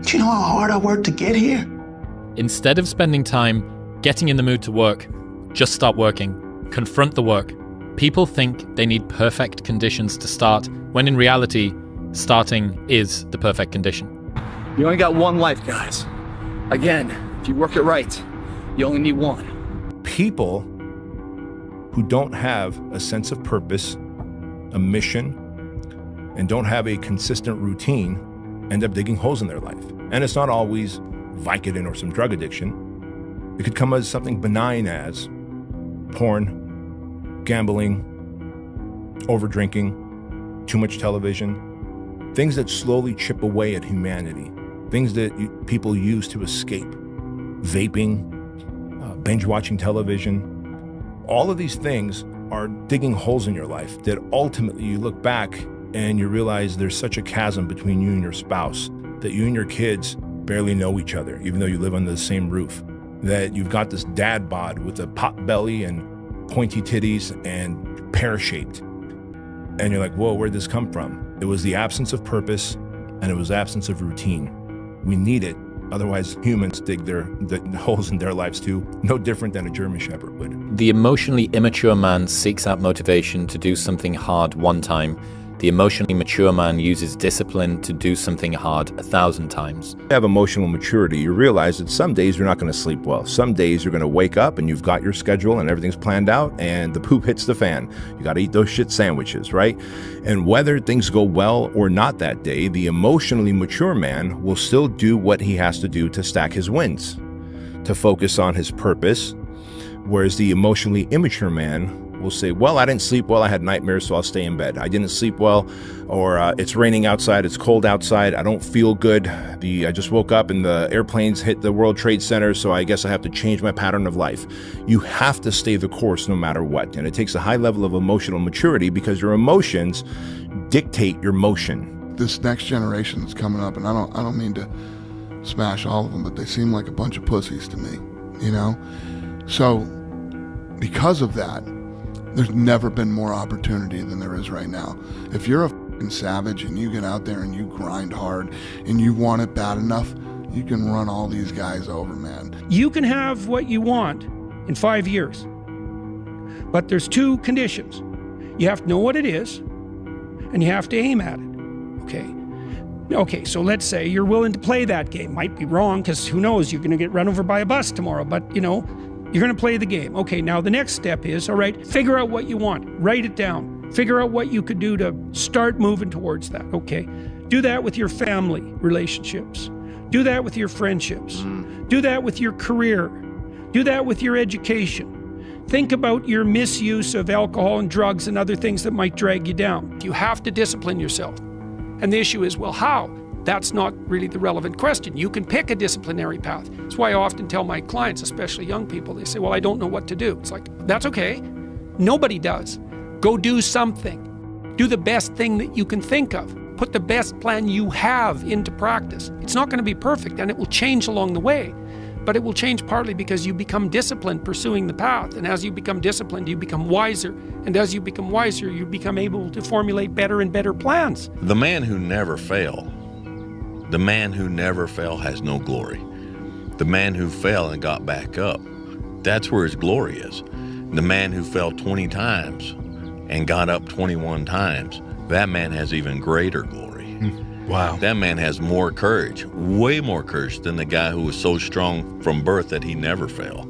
Do you know how hard I worked to get here? Instead of spending time getting in the mood to work, just start working. Confront the work. People think they need perfect conditions to start, when in reality, starting is the perfect condition. You only got one life, guys. Again, if you work it right, you only need one. People who don't have a sense of purpose, a mission, and don't have a consistent routine end up digging holes in their life. And it's not always Vicodin or some drug addiction. It could come as something benign as porn, gambling, over-drinking, too much television, things that slowly chip away at humanity, things that people use to escape, vaping, binge-watching television. All of these things are digging holes in your life that ultimately you look back and you realize there's such a chasm between you and your spouse, that you and your kids barely know each other, even though you live under the same roof, that you've got this dad bod with a pot belly and pointy titties and pear-shaped. And you're like, whoa, where'd this come from? It was the absence of purpose and it was absence of routine. We need it. Otherwise, humans dig the holes in their lives too, no different than a German Shepherd would. The emotionally immature man seeks out motivation to do something hard one time. The emotionally mature man uses discipline to do something hard 1,000 times. You have emotional maturity. You realize that some days you're not going to sleep well. Some days you're going to wake up and you've got your schedule and everything's planned out and the poop hits the fan. You got to eat those shit sandwiches, right? And whether things go well or not that day, the emotionally mature man will still do what he has to do to stack his wins, to focus on his purpose. Whereas the emotionally immature man will say, well, I didn't sleep well, I had nightmares, so I'll stay in bed. I didn't sleep well, or it's raining outside, it's cold outside, I don't feel good. I just woke up and the airplanes hit the World Trade Center, so I guess I have to change my pattern of life. You have to stay the course no matter what. And it takes a high level of emotional maturity because your emotions dictate your motion. This next generation that's coming up, and I don't mean to smash all of them, but they seem like a bunch of pussies to me, you know? So because of that, there's never been more opportunity than there is right now. If you're a fucking savage and you get out there and you grind hard and you want it bad enough, you can run all these guys over, man. You can have what you want in 5 years, but there's two conditions. You have to know what it is and you have to aim at it, okay? So let's say you're willing to play that game. Might be wrong, because who knows, you're going to get run over by a bus tomorrow, but you know, you're going to play the game. Okay, now the next step is, all right, figure out what you want. Write it down. Figure out what you could do to start moving towards that, okay? Do that with your family relationships. Do that with your friendships. Do that with your career. Do that with your education. Think about your misuse of alcohol and drugs and other things that might drag you down. You have to discipline yourself. And the issue is, well, how? That's not really the relevant question. You can pick a disciplinary path. That's why I often tell my clients, especially young people, they say, well, I don't know what to do. It's like, that's okay. Nobody does. Go do something. Do the best thing that you can think of. Put the best plan you have into practice. It's not going to be perfect, and it will change along the way. But it will change partly because you become disciplined pursuing the path. And as you become disciplined, you become wiser. And as you become wiser, you become able to formulate better and better plans. The man who never failed. The man who never fell has no glory. The man who fell and got back up, that's where his glory is. The man who fell 20 times and got up 21 times, that man has even greater glory. Wow. That man has more courage, way more courage than the guy who was so strong from birth that he never fell.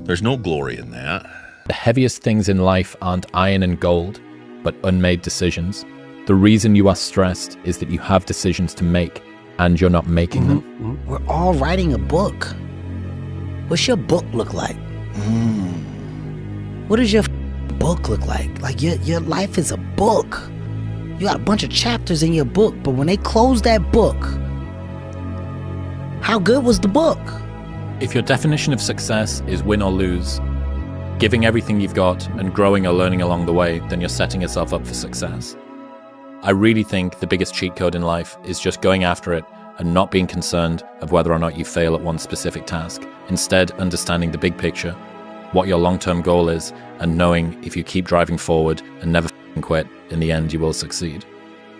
There's no glory in that. The heaviest things in life aren't iron and gold, but unmade decisions. The reason you are stressed is that you have decisions to make, and you're not making them. We're all writing a book. What's your book look like? What does your book look like? Like your life is a book. You got a bunch of chapters in your book, but when they close that book, how good was the book? If your definition of success is win or lose, giving everything you've got and growing or learning along the way, then you're setting yourself up for success. I really think the biggest cheat code in life is just going after it and not being concerned of whether or not you fail at one specific task. Instead, understanding the big picture, what your long-term goal is, and knowing if you keep driving forward and never quit, in the end you will succeed.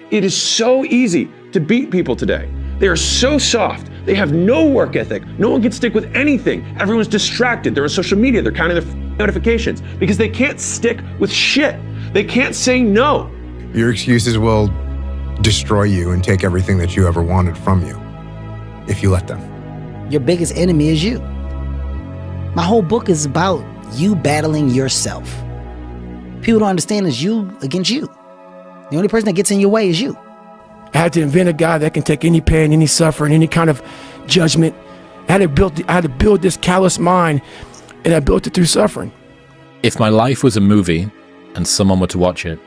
It is so easy to beat people today. They are so soft. They have no work ethic. No one can stick with anything. Everyone's distracted. They're on social media. They're counting their notifications because they can't stick with shit. They can't say no. Your excuses will destroy you and take everything that you ever wanted from you if you let them. Your biggest enemy is you. My whole book is about you battling yourself. People don't understand it's you against you. The only person that gets in your way is you. I had to invent a guy that can take any pain, any suffering, any kind of judgment. I had to build this callous mind, and I built it through suffering. If my life was a movie and someone were to watch it,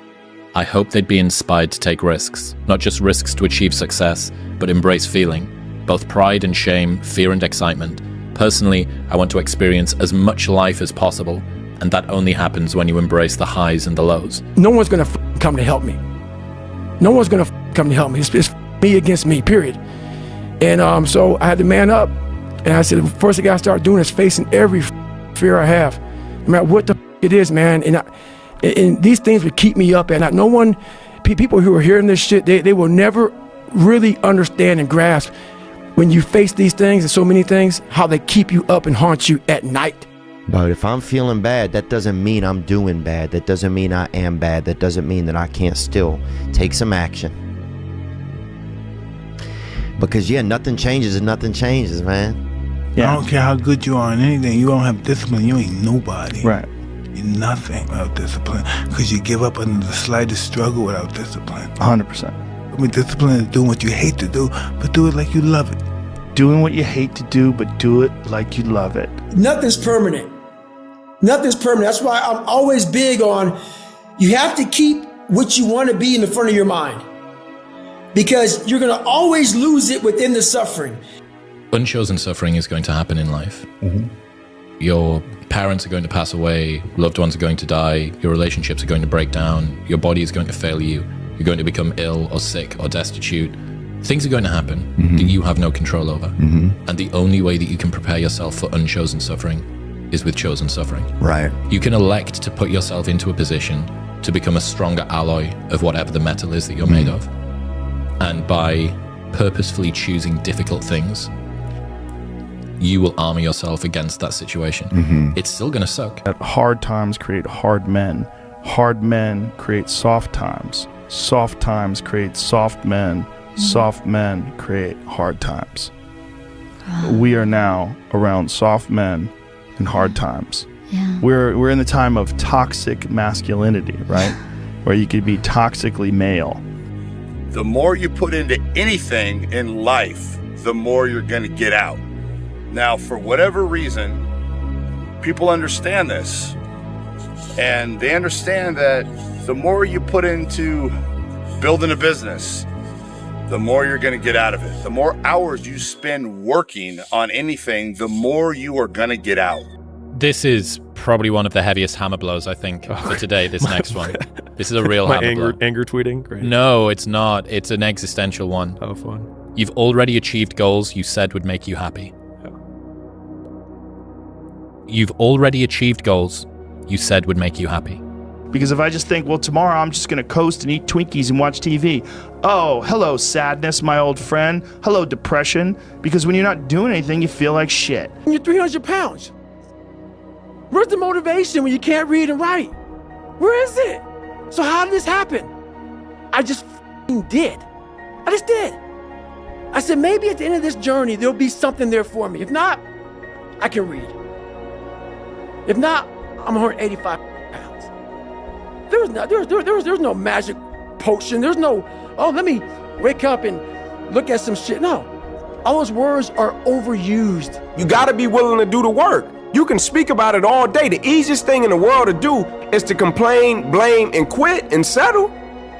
I hope they'd be inspired to take risks, not just risks to achieve success, but embrace feeling, both pride and shame, fear and excitement. Personally, I want to experience as much life as possible, and that only happens when you embrace the highs and the lows. No one's gonna come to help me. No one's gonna come to help me. It's me against me, period. And so I had to man up, and I said, the first thing I gotta start doing is facing every fear I have, no matter what the it is, man. And these things would keep me up at night. No one, people who are hearing this shit, they will never really understand and grasp when you face these things and so many things, how they keep you up and haunt you at night. But if I'm feeling bad, that doesn't mean I'm doing bad. That doesn't mean I am bad. That doesn't mean that I can't still take some action. Because, yeah, nothing changes and nothing changes, man. Yeah. I don't care how good you are in anything. You don't have discipline, you ain't nobody. Right. You're nothing without discipline. Because you give up under the slightest struggle without discipline. 100%. I mean, discipline is doing what you hate to do, but do it like you love it. Doing what you hate to do, but do it like you love it. Nothing's permanent. Nothing's permanent. That's why I'm always big on, you have to keep what you want to be in the front of your mind. Because you're going to always lose it within the suffering. Unchosen suffering is going to happen in life. Mm-hmm. Your parents are going to pass away, loved ones are going to die, your relationships are going to break down, your body is going to fail you, you're going to become ill or sick or destitute. Things are going to happen that you have no control over. And the only way that you can prepare yourself for unchosen suffering is with chosen suffering. Right. You can elect to put yourself into a position to become a stronger alloy of whatever the metal is that you're made of. And by purposefully choosing difficult things, you will armor yourself against that situation. It's still going to suck. Hard times create hard men. Hard men create soft times. Soft times create soft men. Soft men create hard times. We are now around soft men and hard times. Yeah. We're in the time of toxic masculinity, right? Where you could be toxically male. The more you put into anything in life, the more you're going to get out. Now, for whatever reason, people understand this. And they understand that the more you put into building a business, the more you're going to get out of it. The more hours you spend working on anything, the more you are going to get out. This is probably one of the heaviest hammer blows, I think, for today, this next one. This is a real hammer blow. Anger tweeting? Great. No, it's not. It's an existential one. Oh, fun. You've already achieved goals you said would make you happy. You've already achieved goals you said would make you happy. Because if I just think, well, tomorrow I'm just going to coast and eat Twinkies and watch TV. Oh, hello, sadness, my old friend. Hello, depression. Because when you're not doing anything, you feel like shit. You're 300 pounds. Where's the motivation when you can't read and write? Where is it? So how did this happen? I just did. I just did. I said, maybe at the end of this journey, there'll be something there for me. If not, I can read. If not, I'm 185 pounds. There's no magic potion. There's no, oh, let me wake up and look at some shit. No, all those words are overused. You gotta be willing to do the work. You can speak about it all day. The easiest thing in the world to do is to complain, blame, and quit and settle.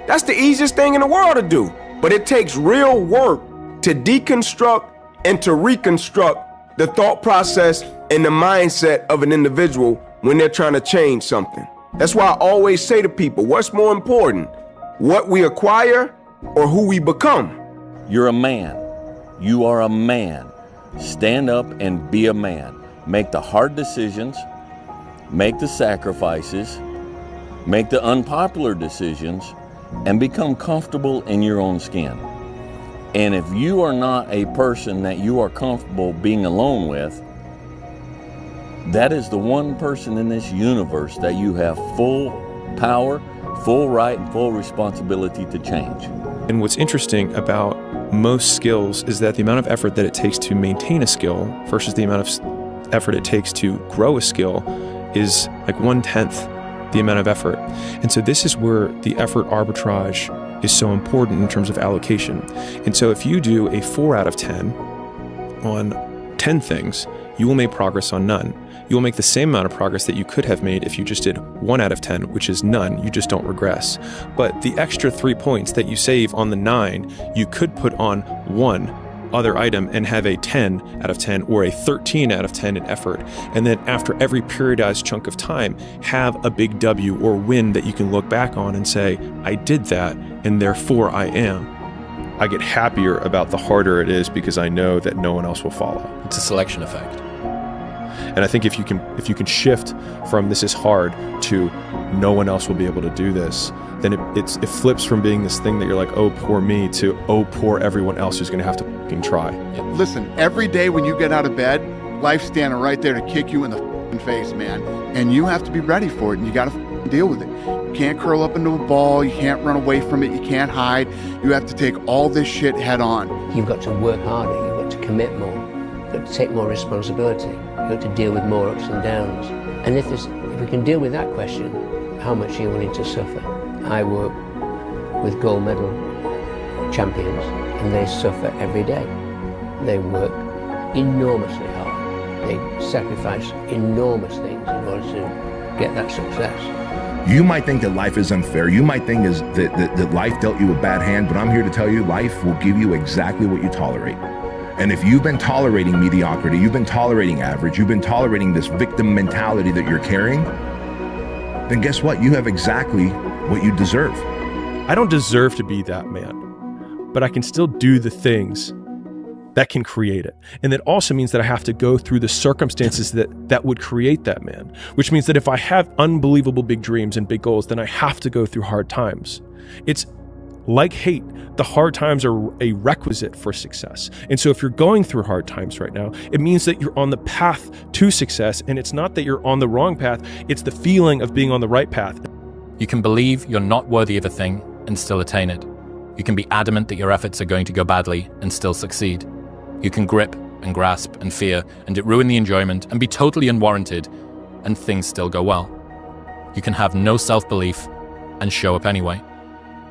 That's the easiest thing in the world to do. But it takes real work to deconstruct and to reconstruct the thought process and the mindset of an individual when they're trying to change something. That's why I always say to people, what's more important, what we acquire or who we become? You're a man. You are a man. Stand up and be a man. Make the hard decisions, make the sacrifices, make the unpopular decisions, and become comfortable in your own skin. And if you are not a person that you are comfortable being alone with, that is the one person in this universe that you have full power, full right, and full responsibility to change. And what's interesting about most skills is that the amount of effort that it takes to maintain a skill versus the amount of effort it takes to grow a skill is like 1/10 the amount of effort. And so this is where the effort arbitrage is so important in terms of allocation. And so if you do a 4 out of 10 on 10 things, you will make progress on none. You will make the same amount of progress that you could have made if you just did 1 out of 10, which is none. You just don't regress. But the extra 3 points that you save on the 9, you could put on one other item and have a 10 out of 10 or a 13 out of 10 in effort. And then after every periodized chunk of time, have a big W or win that you can look back on and say, I did that, and therefore I am. I get happier about the harder it is because I know that no one else will follow. It's a selection effect. And I think if you can shift from this is hard to no one else will be able to do this, then it flips from being this thing that you're like, oh, poor me, to oh, poor everyone else who's going to have to fucking try. Listen, every day when you get out of bed, life's standing right there to kick you in the face, man. And you have to be ready for it, and you got to deal with it. You can't curl up into a ball. You can't run away from it. You can't hide. You have to take all this shit head on. You've got to work harder. You've got to commit more. You've got to take more responsibility. You've got to deal with more ups and downs. And if we can deal with that question, how much are you willing to suffer? I work with gold medal champions, and they suffer every day. They work enormously hard. They sacrifice enormous things in order to get that success. You might think that life is unfair. You might think that life dealt you a bad hand, but I'm here to tell you life will give you exactly what you tolerate. And if you've been tolerating mediocrity, you've been tolerating average, you've been tolerating this victim mentality that you're carrying, then guess what? You have exactly what you deserve. I don't deserve to be that man, but I can still do the things that can create it. And that also means that I have to go through the circumstances that would create that man, which means that if I have unbelievable big dreams and big goals, then I have to go through hard times. It's like hate, the hard times are a requisite for success. And so if you're going through hard times right now, it means that you're on the path to success, and it's not that you're on the wrong path, it's the feeling of being on the right path. You can believe you're not worthy of a thing and still attain it. You can be adamant that your efforts are going to go badly and still succeed. You can grip and grasp and fear and it ruin the enjoyment and be totally unwarranted and things still go well. You can have no self-belief and show up anyway.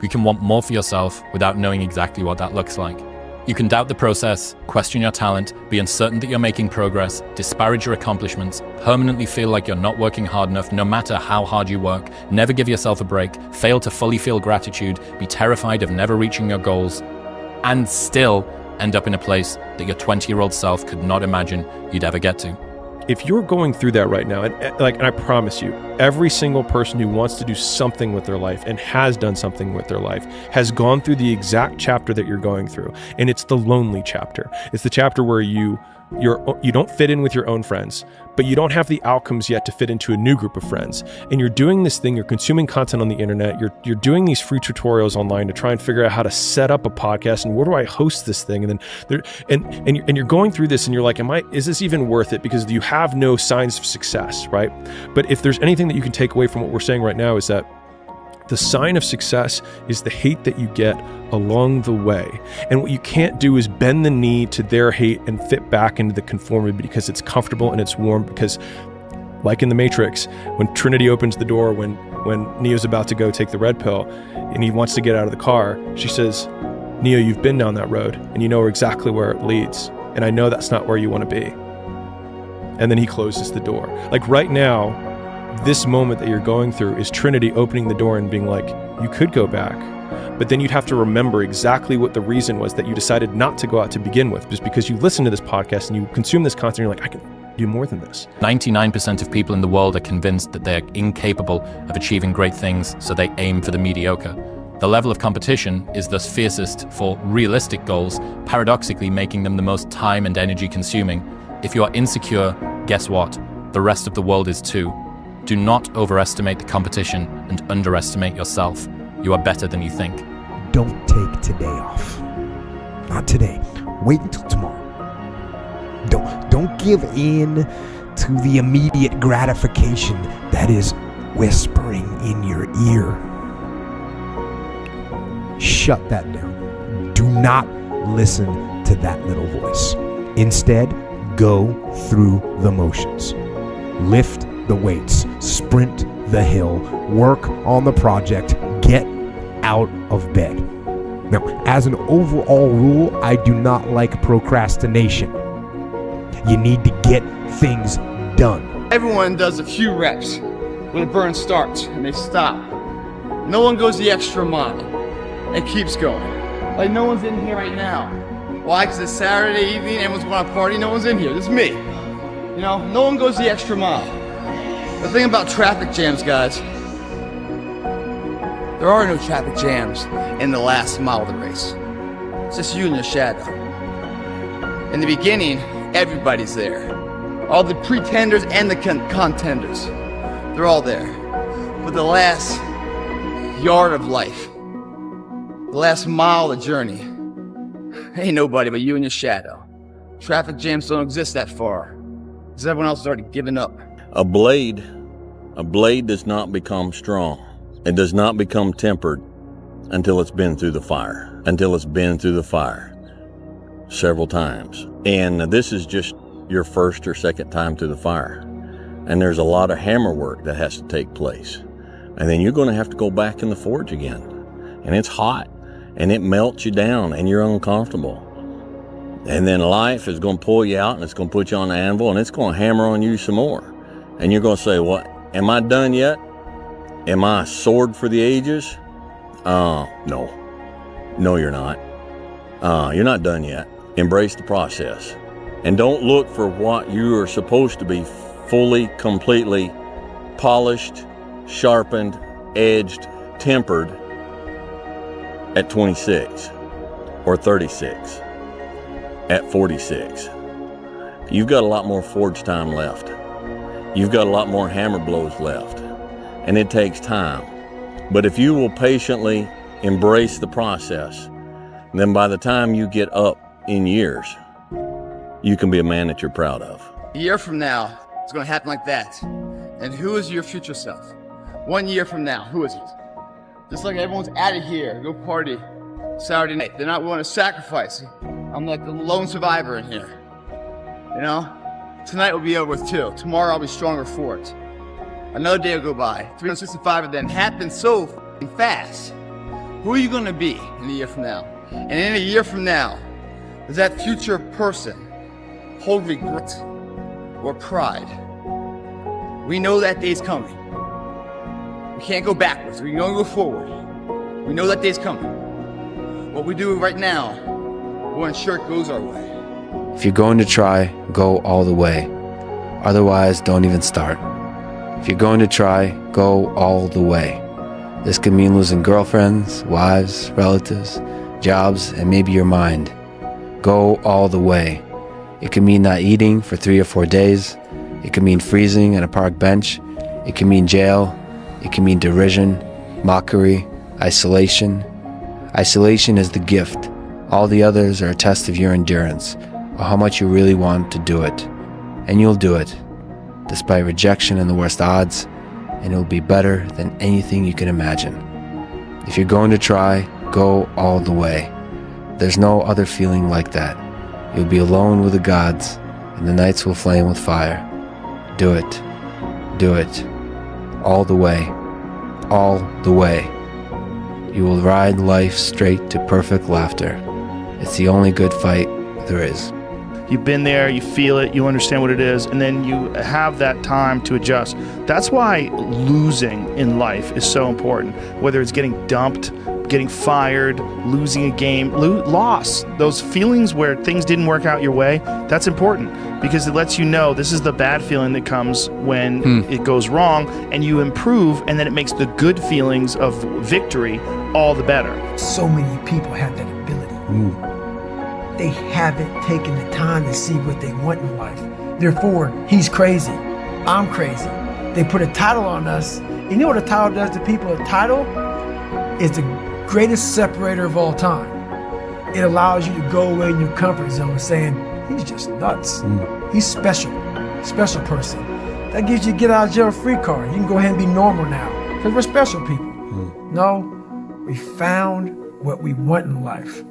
You can want more for yourself without knowing exactly what that looks like. You can doubt the process, question your talent, be uncertain that you're making progress, disparage your accomplishments, permanently feel like you're not working hard enough no matter how hard you work, never give yourself a break, fail to fully feel gratitude, be terrified of never reaching your goals, and still end up in a place that your 20-year-old self could not imagine you'd ever get to. If you're going through that right now, and I promise you, every single person who wants to do something with their life and has done something with their life has gone through the exact chapter that you're going through. And it's the lonely chapter. It's the chapter where you don't fit in with your own friends, but you don't have the outcomes yet to fit into a new group of friends. And you're doing this thing, you're consuming content on the internet, you're doing these free tutorials online to try and figure out how to set up a podcast and where do I host this thing? And then you're going through this and you're like, is this even worth it? Because you have no signs of success, right? But if there's anything that you can take away from what we're saying right now is that the sign of success is the hate that you get along the way. And what you can't do is bend the knee to their hate and fit back into the conformity because it's comfortable and it's warm. Because like in the Matrix, when Trinity opens the door, when Neo's about to go take the red pill and he wants to get out of the car, she says, Neo, you've been down that road and you know exactly where it leads. And I know that's not where you want to be. And then he closes the door. Like right now, this moment that you're going through is Trinity opening the door and being like, you could go back, but then you'd have to remember exactly what the reason was that you decided not to go out to begin with, just because you listen to this podcast and you consume this content, and you're like, I can do more than this. 99% of people in the world are convinced that they're incapable of achieving great things, so they aim for the mediocre. The level of competition is thus fiercest for realistic goals, paradoxically making them the most time and energy consuming. If you are insecure, guess what? The rest of the world is too. Do not overestimate the competition and underestimate yourself. You are better than you think. Don't take today off. Not today. Wait until tomorrow. Don't give in to the immediate gratification that is whispering in your ear. Shut that down. Do not listen to that little voice. Instead, go through the motions. Lift the weights, sprint the hill, work on the project, get out of bed. Now, as an overall rule, I do not like procrastination. You need to get things done. Everyone does a few reps when the burn starts and they stop. No one goes the extra mile and keeps going. Like no one's in here right now. Why? Because it's Saturday evening, everyone's going to party, no one's in here. It's me. You know, no one goes the extra mile. The thing about traffic jams, guys, there are no traffic jams in the last mile of the race. It's just you and your shadow. In the beginning, everybody's there. All the pretenders and the contenders. They're all there. But the last yard of life, the last mile of the journey, ain't nobody but you and your shadow. Traffic jams don't exist that far, because everyone else has already given up. A blade does not become strong. It does not become tempered until it's been through the fire. Until it's been through the fire several times. And this is just your first or second time through the fire. And there's a lot of hammer work that has to take place. And then you're going to have to go back in the forge again. And it's hot. And it melts you down. And you're uncomfortable. And then life is going to pull you out. And it's going to put you on the anvil. And it's going to hammer on you some more. And you're going to say, what? Am I done yet? Am I a sword for the ages? No. No, you're not. You're not done yet. Embrace the process. And don't look for what you are supposed to be fully, completely polished, sharpened, edged, tempered at 26 or 36, at 46. You've got a lot more forge time left. You've got a lot more hammer blows left. And it takes time. But if you will patiently embrace the process, then by the time you get up in years, you can be a man that you're proud of. A year from now, it's going to happen like that. And who is your future self? 1 year from now, who is it? Just like everyone's out of here, go party Saturday night. They're not willing to sacrifice. I'm like the lone survivor in here. You know? Tonight will be over with too. Tomorrow I'll be stronger for it. Another day will go by. 365 of them happen so fast. Who are you going to be in a year from now? And in a year from now, does that future person hold regret or pride? We know that day's coming. We can't go backwards. We can only go forward. We know that day's coming. What we do right now will ensure it goes our way. If you're going to try, go all the way. Otherwise, don't even start. If you're going to try, go all the way. This could mean losing girlfriends, wives, relatives, jobs, and maybe your mind. Go all the way. It could mean not eating for 3 or 4 days. It could mean freezing on a park bench. It could mean jail. It can mean derision, mockery, isolation. Isolation is the gift. All the others are a test of your endurance, or how much you really want to do it. And you'll do it, despite rejection and the worst odds, and it'll be better than anything you can imagine. If you're going to try, go all the way. There's no other feeling like that. You'll be alone with the gods, and the nights will flame with fire. Do it. Do it. All the way. All the way. You will ride life straight to perfect laughter. It's the only good fight there is. You've been there, you feel it, you understand what it is, and then you have that time to adjust. That's why losing in life is so important. Whether it's getting dumped, getting fired, losing a game, loss, those feelings where things didn't work out your way, that's important because it lets you know this is the bad feeling that comes when it goes wrong, and you improve, and then it makes the good feelings of victory all the better. So many people have that ability. They haven't taken the time to see what they want in life. Therefore, he's crazy. I'm crazy. They put a title on us. You know what a title does to people? A title is the greatest separator of all time. it allows you to go away in your comfort zone saying, he's just nuts. He's special person. That gives you a get out of jail free card. You can go ahead and be normal now because we're special people. No, we found what we want in life.